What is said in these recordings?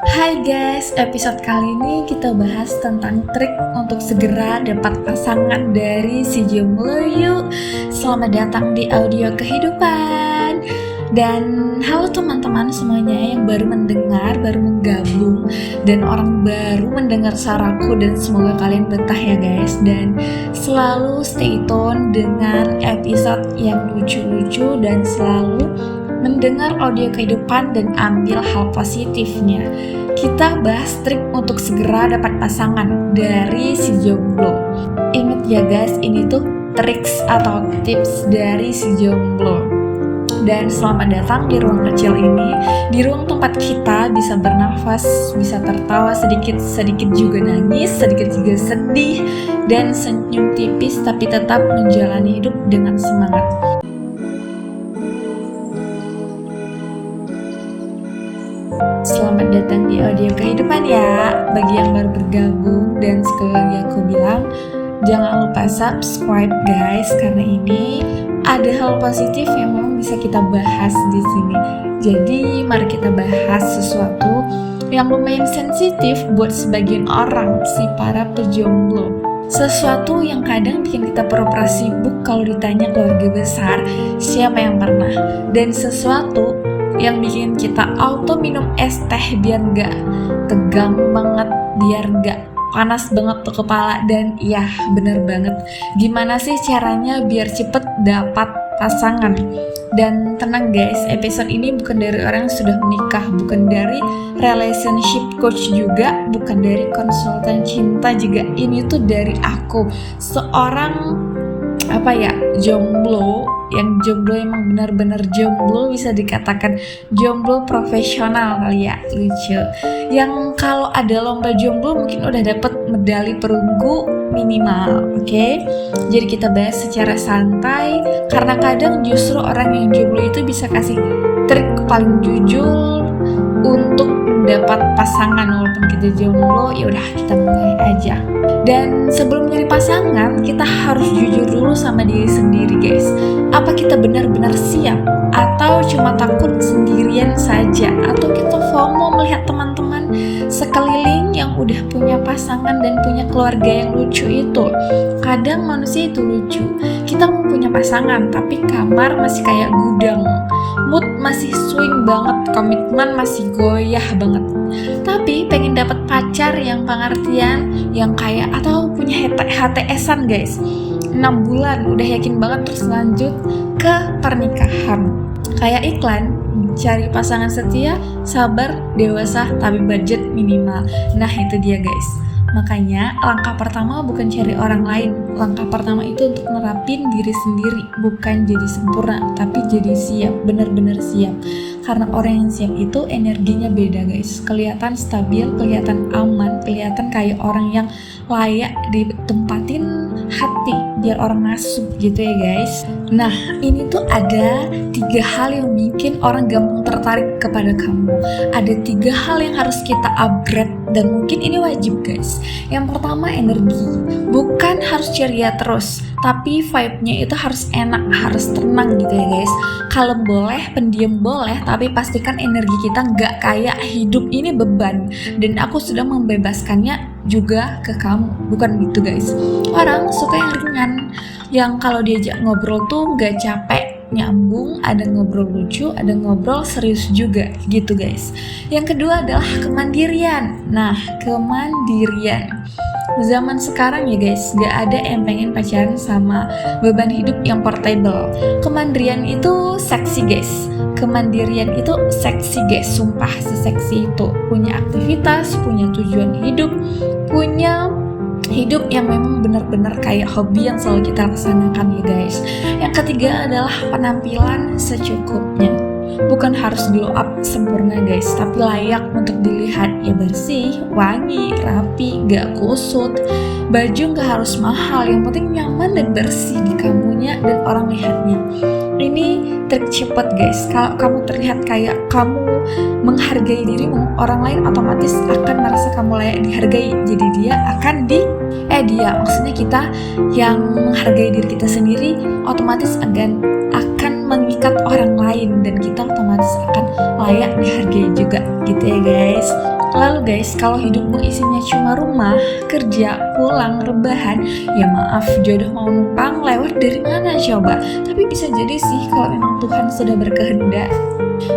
Hai guys, episode kali ini kita bahas tentang trik untuk segera dapat pasangan dari si jomblo yuk. Selamat datang di audio kehidupan. Dan halo teman-teman semuanya yang baru mendengar, baru menggabung, dan orang baru mendengar suaraku, dan semoga kalian betah ya guys. Dan selalu stay tune dengan episode yang lucu-lucu dan selalu mendengar audio kehidupan dan ambil hal positifnya. Kita bahas trik untuk segera dapat pasangan dari si jomblo. Ingat ya guys, ini tuh triks atau tips dari si jomblo. Dan selamat datang di ruang kecil ini, di ruang tempat kita bisa bernafas, bisa tertawa sedikit juga nangis, sedikit juga sedih, dan senyum tipis tapi tetap menjalani hidup dengan semangat. Selamat datang di audio kehidupan ya. Bagi yang baru bergabung, dan sekali lagi aku bilang jangan lupa subscribe guys, karena ini ada hal positif yang memang bisa kita bahas di sini. Jadi mari kita bahas sesuatu yang lumayan sensitif buat sebagian orang, si para pejomblo. Sesuatu yang kadang bikin kita pura-pura sibuk kalau ditanya keluarga besar, siapa yang pernah? Dan sesuatu yang bikin kita auto minum es teh biar gak tegang banget, biar gak panas banget tuh kepala. Dan iya bener banget, gimana sih caranya biar cepet dapat pasangan? Dan tenang guys, episode ini bukan dari orang yang sudah menikah, bukan dari relationship coach juga, bukan dari konsultan cinta juga. Ini tuh dari aku, seorang jomblo, yang jomblo emang benar-benar jomblo, bisa dikatakan jomblo profesional kali ya, lucu. Yang kalau ada lomba jomblo mungkin udah dapet medali perunggu minimal, oke? Jadi kita bahas secara santai, karena kadang justru orang yang jomblo itu bisa kasih trik paling jujur untuk dapat pasangan walaupun kita jomblo. Ya udah, kita mulai aja. Dan sebelum nyari pasangan, kita harus jujur dulu sama diri sendiri guys. Apa kita benar-benar siap? Atau cuma takut sendirian saja? Atau kita FOMO melihat teman-teman sekeliling yang udah punya pasangan dan punya keluarga yang lucu itu? Kadang manusia itu lucu. Kita mau punya pasangan, tapi kamar masih kayak gudang, mood masih swing banget, komitmen masih goyah banget. Tapi pengen dapat pacar yang pengertian, yang kaya, atau punya HTS-an guys, 6 bulan udah yakin banget terus lanjut ke pernikahan. Kayak iklan, cari pasangan setia, sabar, dewasa, tapi budget minimal. Nah itu dia guys. Makanya langkah pertama bukan cari orang lain. Langkah pertama itu untuk nerapin diri sendiri. Bukan jadi sempurna, tapi jadi siap, benar-benar siap. Karena orang yang siap itu energinya beda guys. Kelihatan stabil, kelihatan aman, kelihatan kayak orang yang layak ditempatin hati biar orang masuk gitu ya guys. Nah ini tuh ada 3 hal yang bikin orang gampang tertarik kepada kamu. Ada 3 hal yang harus kita upgrade, dan mungkin ini wajib guys. Yang pertama energi. Bukan harus ceria terus, tapi vibe-nya itu harus enak, harus tenang gitu ya guys. Kalem boleh, pendiam boleh, tapi pastikan energi kita nggak kayak hidup ini beban dan aku sudah membebaskannya juga ke kamu. Bukan gitu guys. Orang suka yang ringan, yang kalau diajak ngobrol tuh nggak capek, nyambung, ada ngobrol lucu, ada ngobrol serius juga gitu guys. Yang kedua adalah kemandirian. Nah, kemandirian zaman sekarang ya guys, gak ada yang pengen pacaran sama beban hidup yang portable. Kemandirian itu seksi guys. Kemandirian itu seksi guys, sumpah seseksi itu. Punya aktivitas, punya tujuan hidup, punya hidup yang memang benar-benar kayak hobi yang selalu kita laksanakan ya guys. Yang ketiga adalah penampilan secukupnya. Bukan harus glow up sempurna guys, tapi layak untuk dilihat, ya bersih, wangi, rapi, gak kusut. Baju gak harus mahal, yang penting nyaman dan bersih di kamunya dan orang lihatnya. Ini trik cepet guys. Kalau kamu terlihat kayak kamu menghargai dirimu, orang lain otomatis akan merasa kamu layak dihargai. Jadi dia akan maksudnya kita yang menghargai diri kita sendiri otomatis akan mengikat orang lain, dan kita otomatis akan layak dihargai juga gitu ya guys. Lalu guys, kalau hidupmu isinya cuma rumah, kerja, pulang, rebahan, ya maaf, jodoh mau numpang lewat dari mana coba? Tapi bisa jadi sih kalau memang Tuhan sudah berkehendak.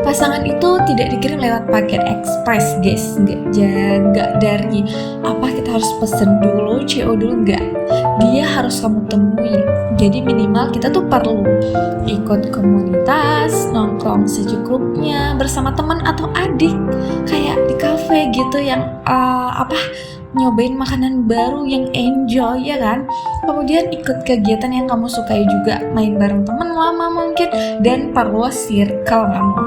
Pasangan itu tidak dikirim lewat paket ekspres guys, nggak dari apa kita harus pesen dulu, CO dulu, nggak. Dia harus kamu temui. Jadi minimal kita tuh perlu ikut komunitas, nongkrong secukupnya bersama teman atau adik, kayak di cafe gitu yang nyobain makanan baru yang enjoy ya kan. Kemudian ikut kegiatan yang kamu sukai juga, main bareng teman lama mungkin, dan perluas circle kamu.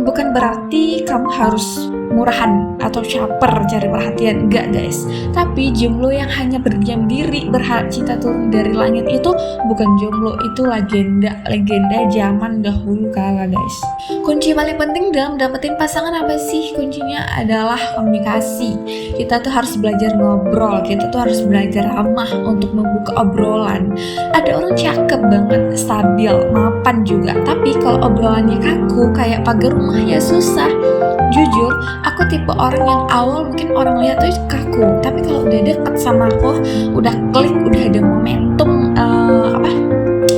Bukan berarti kamu harus murahan atau caper cari perhatian, enggak guys. Tapi jomblo yang hanya berdiam diri berharap cinta turun dari langit itu bukan jomblo, itu legenda zaman dahulu kala guys. Kunci paling penting dalam dapetin pasangan apa sih? Kuncinya adalah komunikasi. Kita tuh harus belajar ngobrol, kita tuh harus belajar ramah untuk membuka obrolan. Ada orang cakep banget, stabil, mapan juga, tapi kalau obrolannya kaku kayak pagar rumah ya susah. Jujur, aku tipe orang yang awal mungkin orang lihat tuh kaku, tapi kalau udah deket sama aku, udah klik, udah ada momentum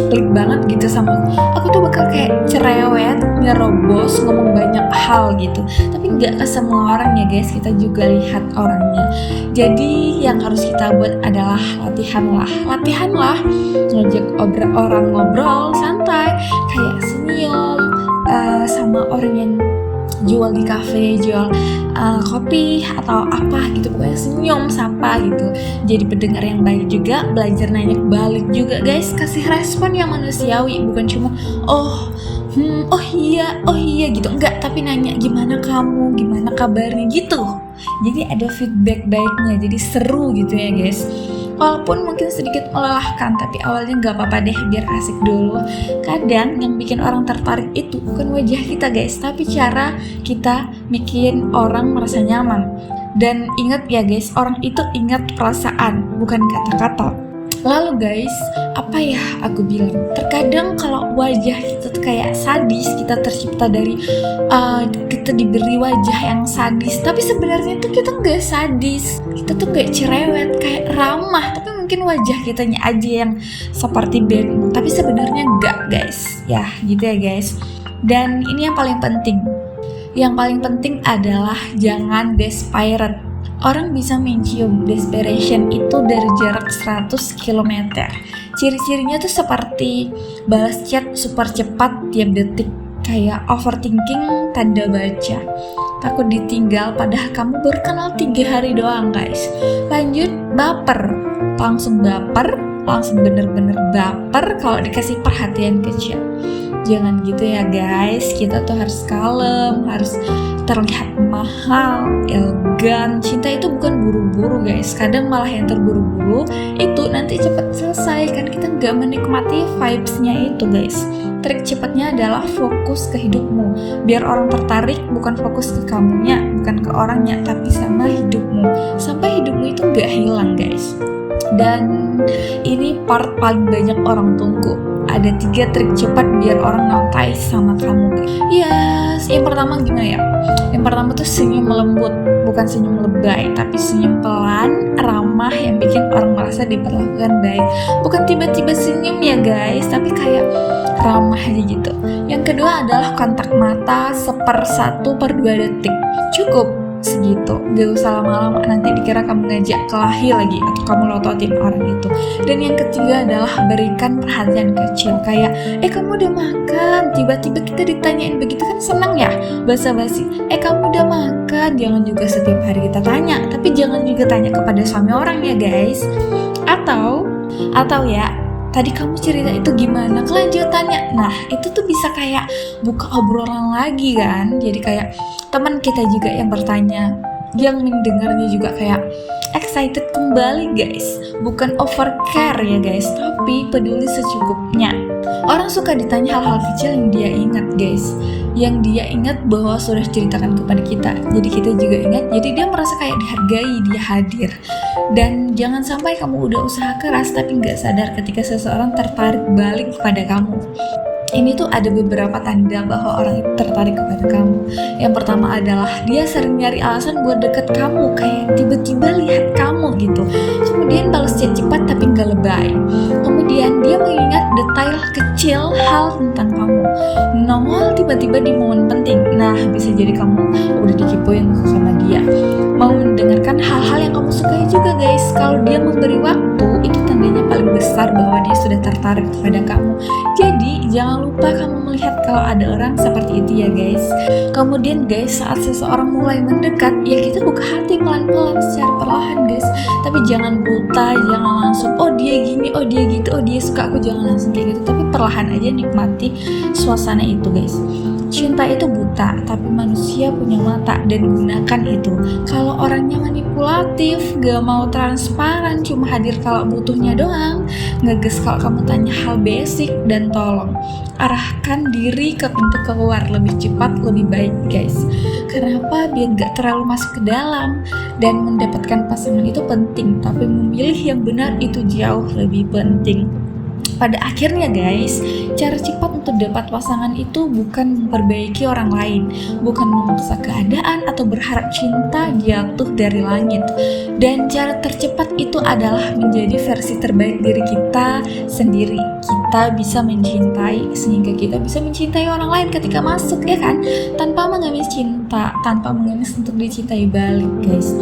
klik banget gitu sama aku tuh bakal kayak cerewet, ngerobos, ngomong banyak hal gitu. Tapi nggak ke semua orang ya guys, kita juga lihat orangnya. Jadi yang harus kita buat adalah latihanlah ngajak orang ngobrol santai, kayak senyum sama orang yang jual di cafe, jual kopi atau apa gitu, pokoknya senyum sapa gitu. Jadi pendengar yang baik juga, belajar nanya balik juga guys, kasih respon yang manusiawi, bukan cuma oh iya gitu, enggak, tapi nanya gimana kamu, gimana kabarnya gitu. Jadi ada feedback baiknya, jadi seru gitu ya guys. Walaupun mungkin sedikit melelahkan, tapi awalnya gak apa-apa deh, biar asik dulu. Kadang yang bikin orang tertarik itu bukan wajah kita guys, tapi cara kita bikin orang merasa nyaman. Dan ingat ya guys, orang itu ingat perasaan, bukan kata-kata. Lalu guys, apa ya aku bilang, terkadang kalau wajah kita tuh kayak sadis, kita tercipta dari kita diberi wajah yang sadis, tapi sebenarnya tuh kita nggak sadis, kita tuh kayak cerewet, kayak ramah, tapi mungkin wajah kitanya aja yang seperti band, tapi sebenarnya nggak guys, ya gitu ya guys. Dan ini yang paling penting adalah jangan desperate. Orang bisa mencium desperation itu dari jarak 100 km. Ciri-cirinya tuh seperti balas chat super cepat tiap detik, kayak overthinking tanda baca, takut ditinggal padahal kamu baru kenal 3 hari doang guys. Lanjut langsung bener-bener baper kalau dikasih perhatian kecil. Jangan gitu ya guys, kita tuh harus kalem, harus terlihat mahal, elegan. Cinta itu bukan buru-buru guys, kadang malah yang terburu-buru itu nanti cepat selesai, kan kita gak menikmati vibes-nya itu guys. Trik cepatnya adalah fokus ke hidupmu, biar orang tertarik bukan fokus ke kamunya, bukan ke orangnya, tapi sama hidupmu, sampai hidupmu itu gak hilang guys. Dan ini part paling banyak orang tunggu. Ada 3 trik cepat biar orang nontai sama kamu. Yes, yang pertama gimana ya? Yang pertama tuh senyum lembut, bukan senyum lebay, tapi senyum pelan, ramah yang bikin orang merasa diperlakukan baik. Bukan tiba-tiba senyum ya guys, tapi kayak ramah aja gitu. Yang kedua adalah kontak mata 1/2 detik. Cukup segitu, gak usah lama-lama, nanti dikira kamu ngajak kelahi lagi atau kamu lototin orang itu. Dan yang ketiga adalah berikan perhatian kecil, kayak kamu udah makan, tiba-tiba kita ditanyain begitu kan seneng ya, basa-basi, kamu udah makan. Jangan juga setiap hari kita tanya, tapi jangan juga tanya kepada suami orang ya guys. Atau ya, tadi kamu cerita itu gimana kelanjutannya. Nah itu tuh bisa kayak buka obrolan lagi kan. Jadi kayak teman kita juga yang bertanya, yang mendengarnya juga kayak excited kembali guys. Bukan overcare ya guys, tapi peduli secukupnya. Orang suka ditanya hal-hal kecil yang dia ingat guys, yang dia ingat bahwa sudah ceritakan kepada kita. Jadi kita juga ingat, jadi dia merasa kayak dihargai, dia hadir. Dan jangan sampai kamu udah usaha keras tapi gak sadar ketika seseorang tertarik balik kepada kamu. Ini tuh ada beberapa tanda bahwa orang itu tertarik kepada kamu. Yang pertama adalah dia sering nyari alasan buat deket kamu, kayak tiba-tiba lihat kamu gitu. Kemudian balas chat cepat tapi nggak lebay. Kemudian dia mengingat detail kecil hal tentang kamu, nongol tiba-tiba di momen penting. Nah, bisa jadi kamu udah dikepoin sama dia. Mau mendengarkan hal-hal yang kamu sukai juga guys. Kalau dia memberi waktu, itu tandanya paling besar bahwa dia sudah tertarik kepada kamu. Jadi jangan lupa kamu melihat kalau ada orang seperti itu ya guys. Kemudian guys, saat seseorang mulai mendekat, ya kita buka hati pelan-pelan secara perlahan guys. Tapi jangan buta, jangan langsung oh dia gini, oh dia gitu, oh dia suka aku, jangan langsung kayak gitu. Tapi perlahan aja nikmati suasana itu guys. Cinta itu buta, tapi manusia punya mata dan gunakan itu. Kalau orangnya manipulatif, gak mau transparan, cuma hadir kalau butuhnya doang, ngeges kalau kamu tanya hal basic, dan tolong arahkan diri ke pintu keluar lebih cepat, lebih baik guys. Kenapa? Biar gak terlalu masuk ke dalam. Dan mendapatkan pasangan itu penting, tapi memilih yang benar itu jauh lebih penting. Pada akhirnya guys, cara cepat untuk dapat pasangan itu bukan memperbaiki orang lain, bukan memaksa keadaan atau berharap cinta jatuh dari langit. Dan cara tercepat itu adalah menjadi versi terbaik diri kita sendiri. Kita bisa mencintai sehingga kita bisa mencintai orang lain ketika masuk, ya kan? Tanpa mengemis cinta, tanpa mengemis untuk dicintai balik guys.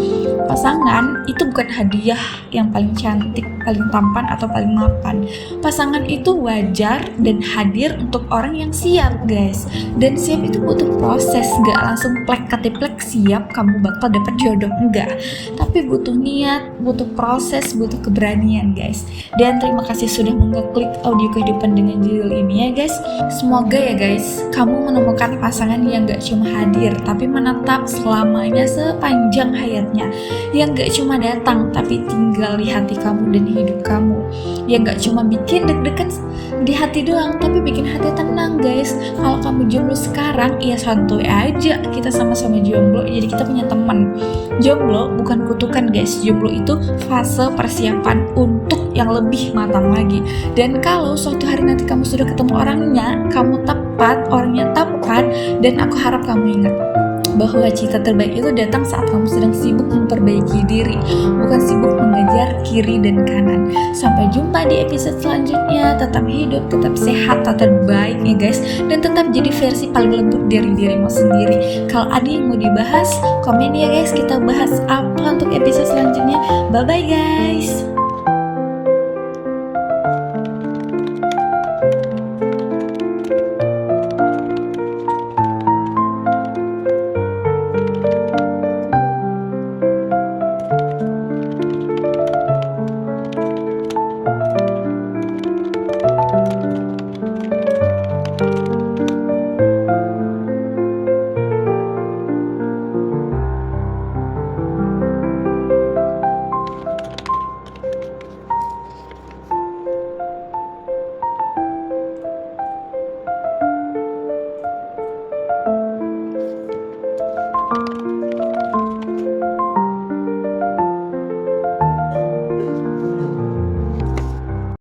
Pasangan itu bukan hadiah yang paling cantik, paling tampan atau paling mapan. Pasangan itu wajar dan hadir untuk orang yang siap guys. Dan siap itu butuh proses, gak langsung plek ketiplek siap kamu bakal dapet jodoh, enggak. Tapi butuh niat, butuh proses, butuh keberanian guys. Dan terima kasih sudah mengeklik audio kehidupan dengan judul ini ya guys. Semoga ya guys, kamu menemukan pasangan yang gak cuma hadir, tapi menetap selamanya sepanjang hayatnya. Yang gak cuma datang, tapi tinggal di hati kamu dan hidup kamu. Yang gak cuma bikin deg-degan di hati doang, tapi bikin hati tenang guys. Kalau kamu jomblo sekarang, ya santuy aja, kita sama-sama jomblo, jadi kita punya teman. Jomblo bukan kutukan guys, jomblo itu fase persiapan untuk yang lebih matang lagi. Dan kalau suatu hari nanti kamu sudah ketemu orangnya, kamu tepat, orangnya tepat, dan aku harap kamu ingat bahwa cinta terbaik itu datang saat kamu sedang sibuk memperbaiki diri, bukan sibuk mengejar kiri dan kanan. Sampai jumpa di episode selanjutnya. Tetap hidup, tetap sehat, tetap baik ya guys, dan tetap jadi versi paling lembut dari dirimu sendiri. Kalau ada yang mau dibahas, komen ya guys, kita bahas apa untuk episode selanjutnya. Bye bye guys.